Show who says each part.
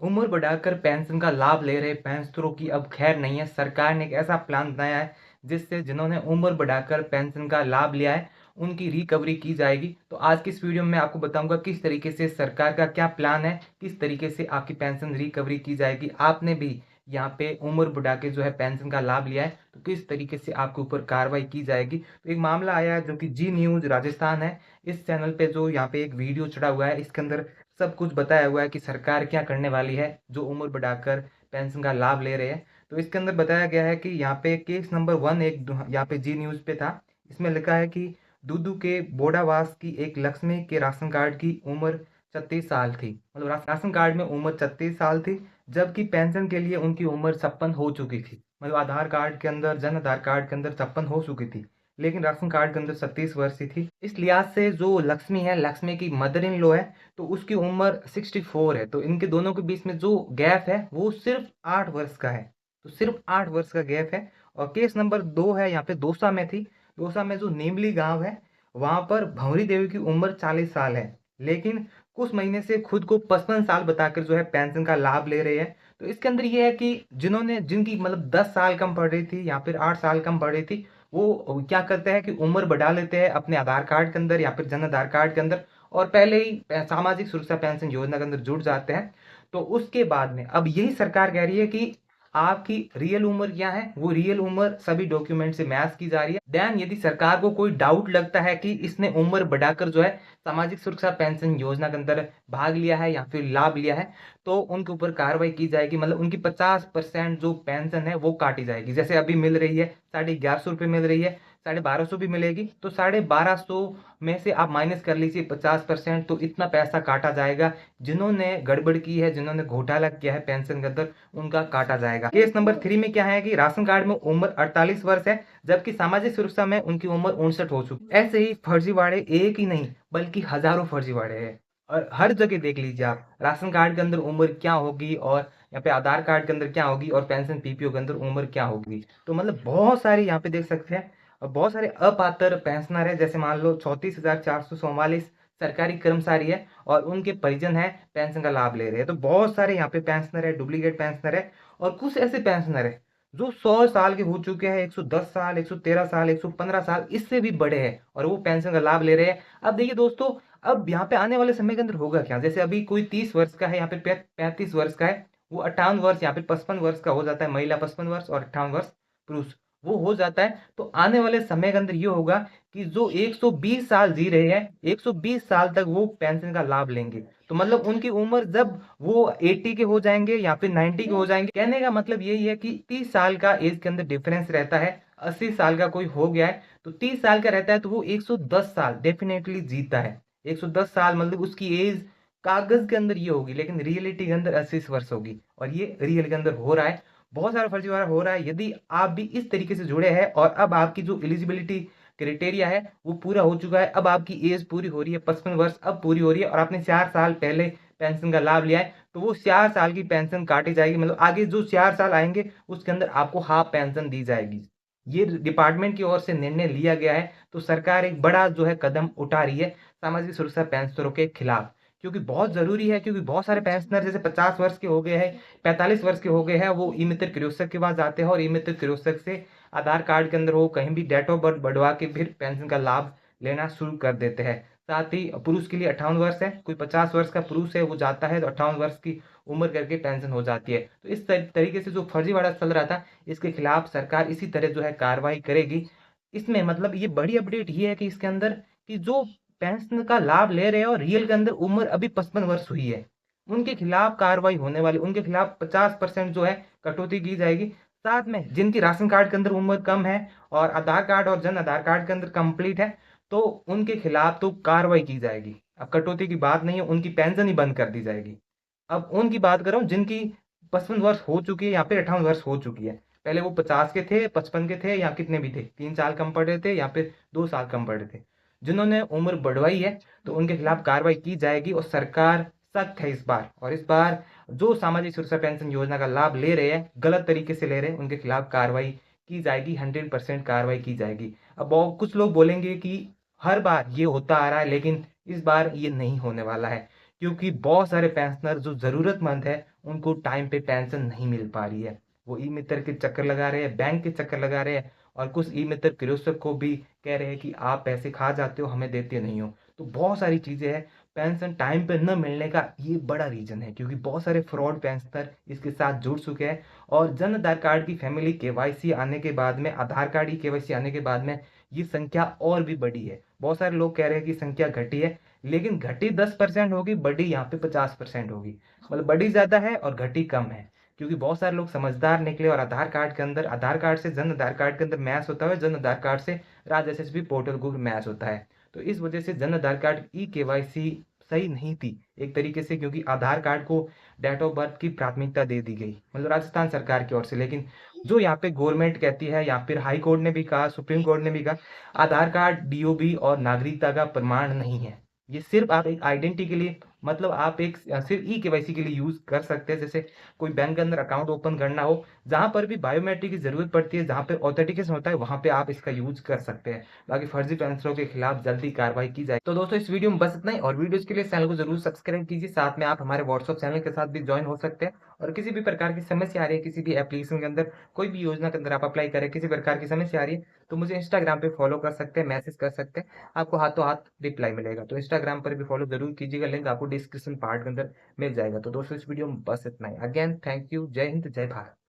Speaker 1: उम्र बढ़ाकर पेंशन का लाभ ले रहे पेंशनरों की अब खैर नहीं है। सरकार ने एक ऐसा प्लान बनाया है जिससे जिन्होंने उम्र बढ़ाकर पेंशन का लाभ लिया है उनकी रिकवरी की जाएगी। तो आज की इस वीडियो में मैं आपको बताऊंगा किस तरीके से सरकार का क्या प्लान है, किस तरीके से आपकी पेंशन रिकवरी की जाएगी। आपने भी यहाँ पे उम्र बढ़ा के जो है पेंशन का लाभ लिया है तो किस तरीके से आपके ऊपर कार्रवाई की जाएगी। तो एक मामला आया है जो कि जी न्यूज़ राजस्थान है, इस चैनल पे जो यहाँ पे एक वीडियो चढ़ा हुआ है, इसके अंदर सब कुछ बताया हुआ है कि सरकार क्या करने वाली है जो उम्र बढ़ाकर पेंशन का लाभ ले रहे हैं। तो इसके अंदर बताया गया है कि यहाँ पे केस नंबर 1 एक यहाँ पे जी न्यूज़ पे था। इसमें लिखा है कि दूदू के बोडावास की एक लक्ष्मी के राशन कार्ड की उम्र 36 साल थी। मतलब राशन कार्ड में उम्र 36 साल थी, जबकि पेंशन के लिए उनकी उम्र 56 हो चुकी थी। मतलब आधार कार्ड के अंदर, जन आधार कार्ड के अंदर 56 हो चुकी थी, लेकिन राशन कार्ड के अंदर 36 वर्ष की थी। इस लिहाज से जो लक्ष्मी है, लक्ष्मी की मदर इन लॉ है, तो उसकी उम्र 64 है। तो इनके दोनों के बीच में जो गैप है वो सिर्फ 8 वर्ष का है। तो सिर्फ 8 वर्ष का गैप है। और केस नंबर 2 है यहाँ पे दौसा में थी। दौसा में जो नीमली गांव है वहां पर भंवरी देवी की उम्र 40 साल है, लेकिन कुछ महीने से खुद को 55 साल बताकर जो है पेंशन का लाभ ले रहे हैं। तो इसके अंदर ये है कि जिनकी मतलब 10 साल कम पड़ रही थी या फिर 8 साल कम पड़ रही थी, वो क्या करते हैं कि उम्र बढ़ा लेते हैं अपने आधार कार्ड के अंदर या फिर जन आधार कार्ड के अंदर, और पहले ही सामाजिक सुरक्षा पेंशन योजना के अंदर जुड़ जाते हैं। तो उसके बाद में अब यही सरकार कह रही है कि आपकी रियल उम्र क्या है, वो रियल उम्र सभी डॉक्यूमेंट से मैच की जा रही है। देन यदि सरकार को कोई डाउट लगता है कि इसने उम्र बढ़ाकर जो है सामाजिक सुरक्षा पेंशन योजना के अंदर भाग लिया है या फिर लाभ लिया है, तो उनके ऊपर कार्रवाई की जाएगी। मतलब उनकी 50% जो पेंशन है वो काटी जाएगी। जैसे अभी मिल रही है 1150 रुपये मिल रही है, 1250 भी मिलेगी, तो 1250 में से आप माइनस कर लीजिए 50%, तो इतना पैसा काटा जाएगा। जिन्होंने गड़बड़ की है, जिन्होंने घोटाला किया है पेंशन के अंदर, उनका काटा जाएगा। केस नंबर 3 में क्या है कि राशन कार्ड में उम्र 48 वर्ष है, जबकि सामाजिक सुरक्षा में उनकी उम्र 59 हो चुकी है। ऐसे ही फर्जीवाड़े एक ही नहीं बल्कि हजारों फर्जीवाड़े हैं, और हर जगह देख लीजिए आप, राशन कार्ड के अंदर उम्र क्या होगी और यहाँ पे आधार कार्ड के अंदर क्या होगी और पेंशन पीपीओ के अंदर उम्र क्या होगी। तो मतलब बहुत सारे यहाँ पे देख सकते हैं। और बहुत सारे अपात्र पेंशनर है, जैसे मान लो 34,444 सरकारी कर्मचारी है और उनके परिजन है पेंशन का लाभ ले रहे हैं। तो बहुत सारे यहाँ पे पेंशनर है, डुप्लीकेट पेंशनर है। और कुछ ऐसे पेंशनर है जो 100 साल के हो चुके हैं, 110 साल, 113 साल, 115 साल, इससे भी बड़े हैं, और वो पेंशन का लाभ ले रहे हैं। अब देखिए दोस्तों, अब यहाँ पे आने वाले समय के अंदर होगा क्या, जैसे अभी कोई 30 वर्ष का है, यहाँ पे 35 वर्ष का है, वो 58 वर्ष, यहाँ पे 55 वर्ष का हो जाता है, महिला 55 वर्ष और 58 वर्ष पुरुष वो हो जाता है। तो आने वाले समय के अंदर ये होगा कि जो 120 साल जी रहे हैं, 120 साल तक वो पेंशन का लाभ लेंगे। तो मतलब उनकी उम्र जब वो 80 के हो जाएंगे या फिर 90 के हो जाएंगे, कहने का मतलब यही है कि 30 साल का एज के अंदर डिफरेंस रहता है। 80 साल का कोई हो गया है तो 30 साल का रहता है, तो वो 110 साल डेफिनेटली जीता है। 110 साल मतलब उसकी एज कागज के अंदर ये होगी, लेकिन रियलिटी के अंदर 80 वर्ष होगी, और ये रियल के अंदर हो रहा है। बहुत सारा फर्जीवाड़ा हो रहा है। यदि आप भी इस तरीके से जुड़े हैं और अब आपकी जो एलिजिबिलिटी क्राइटेरिया है वो पूरा हो चुका है, अब आपकी एज पूरी हो रही है, 55 वर्ष अब पूरी हो रही है, और आपने 4 साल पहले पेंशन का लाभ लिया है, तो वो 4 साल की पेंशन काटी जाएगी। मतलब आगे जो 4 साल आएंगे उसके अंदर आपको हाफ पेंशन दी जाएगी। ये डिपार्टमेंट की ओर से निर्णय लिया गया है। तो सरकार एक बड़ा जो है कदम उठा रही है सामाजिक सुरक्षा पेंशनरों के खिलाफ, क्योंकि बहुत जरूरी है। क्योंकि बहुत सारे पेंशनर जैसे 50 वर्ष के हो गए हैं, 45 वर्ष के हो गए हैं, वो ई मित्र कियोस्क के पास जाते हैं और ई मित्र कियोस्क से आधार कार्ड के अंदर वो कहीं भी डेट ऑफ बर्थ बढ़वा के फिर पेंशन का लाभ लेना शुरू कर देते हैं। साथ ही पुरुष के लिए 58 वर्ष है, कोई 50 वर्ष का पुरुष है वो जाता है तो 58 वर्ष की उम्र करके पेंशन हो जाती है। तो इस तरीके से जो फर्जीवाड़ा चल रहा था, इसके खिलाफ सरकार इसी तरह जो है कार्रवाई करेगी। इसमें मतलब ये बड़ी अपडेट ये है कि इसके अंदर कि जो पेंशन का लाभ ले रहे हैं और रियल के अंदर उम्र अभी 55 वर्ष हुई है, उनके खिलाफ कार्रवाई होने वाली, उनके खिलाफ 50% जो है कटौती की जाएगी। साथ में जिनकी राशन कार्ड के अंदर उम्र कम है और आधार कार्ड और जन आधार कार्ड के अंदर कंप्लीट है, तो उनके खिलाफ तो कार्रवाई की जाएगी। अब कटौती की बात नहीं है, उनकी पेंशन ही बंद कर दी जाएगी। अब उनकी बात कर रहा हूँ जिनकी 55 वर्ष हो चुकी है या फिर 58 वर्ष हो चुकी है। पहले वो 50 के थे, 55 के थे, या कितने भी थे, 3 साल कम पड़ रहे थे या फिर 2 साल कम पड़ रहे थे, जिन्होंने उम्र बढ़वाई है, तो उनके खिलाफ कार्रवाई की जाएगी। और सरकार सख्त है इस बार, और इस बार जो सामाजिक सुरक्षा पेंशन योजना का लाभ ले रहे हैं, गलत तरीके से ले रहे हैं, उनके खिलाफ कार्रवाई की जाएगी, 100% कार्रवाई की जाएगी। अब कुछ लोग बोलेंगे कि हर बार ये होता आ रहा है, लेकिन इस बार ये नहीं होने वाला है, क्योंकि बहुत सारे पेंशनर जो ज़रूरतमंद है, उनको टाइम पे पेंशन नहीं मिल पा रही है। वो ई-मित्र के चक्कर लगा रहे हैं, बैंक के चक्कर लगा रहे हैं और कुछ ई-मित्र कृषक को भी कह रहे हैं कि आप पैसे खा जाते हो, हमें देते नहीं हो। तो बहुत सारी चीज़ें हैं, पेंशन टाइम पे न मिलने का ये बड़ा रीज़न है क्योंकि बहुत सारे फ्रॉड पेंशनर इसके साथ जुड़ चुके हैं और जन आधार कार्ड की फैमिली केवाईसी आने के बाद में, आधार कार्ड की केवाईसी आने के बाद में ये संख्या और भी बढ़ी है। बहुत सारे लोग कह रहे हैं कि संख्या घटी है, लेकिन घटी 10% होगी, बढ़ी यहाँ पे 50% होगी। मतलब बढ़ी ज़्यादा है और घटी कम है। क्योंकि बहुत सारे लोग समझदार निकले और आधार कार्ड के अंदर, आधार कार्ड से जन आधार कार्ड के अंदर मैच होता है, जन आधार कार्ड से राज्य एसएसबी पोर्टल को भी मैच होता है। तो इस वजह से Jan Aadhaar card e KYC सही नहीं थी एक तरीके से, क्योंकि आधार कार्ड को डेट ऑफ बर्थ की प्राथमिकता दे दी गई, मतलब राजस्थान सरकार की ओर से। लेकिन जो यहाँ पे गवर्नमेंट कहती है या फिर हाई कोर्ट ने भी कहा, सुप्रीम कोर्ट ने भी कहा, आधार कार्ड डीओबी और नागरिकता का प्रमाण नहीं है। ये सिर्फ आप एक आइडेंटिटी के लिए, मतलब आप एक सिर्फ ई केवाईसी के लिए यूज कर सकते हैं। जैसे कोई बैंक के अंदर अकाउंट ओपन करना हो, जहां पर भी बायोमेट्रिक की जरूरत पड़ती है, जहां पे ऑथेंटिकेशन होता है, वहां पे आप इसका यूज कर सकते हैं। बाकी फर्जी पेंशनरों के खिलाफ जल्दी कार्रवाई की जाए। तो दोस्तों इस वीडियो में बस इतना ही, और वीडियोस के लिए चैनल को जरूर सब्सक्राइब कीजिए। साथ में आप हमारे व्हाट्सएप चैनल के साथ भी ज्वाइन हो सकते हैं। और किसी भी प्रकार की समस्या आ रही है, किसी भी एप्लीकेशन के अंदर, कोई भी योजना के अंदर आप अप्लाई करें, किसी प्रकार की समस्या आ रही है, तो मुझे इंस्टाग्राम पे फॉलो कर सकते हैं, मैसेज कर सकते हैं, आपको हाथों हाथ रिप्लाई मिलेगा। तो इंस्टाग्राम पर भी फॉलो जरूर कीजिएगा, लिंक आपको डिस्क्रिप्शन पार्ट के अंदर मिल जाएगा। तो दोस्तों इस वीडियो में बस इतना ही। Again thank you. जय हिंद, जय भारत।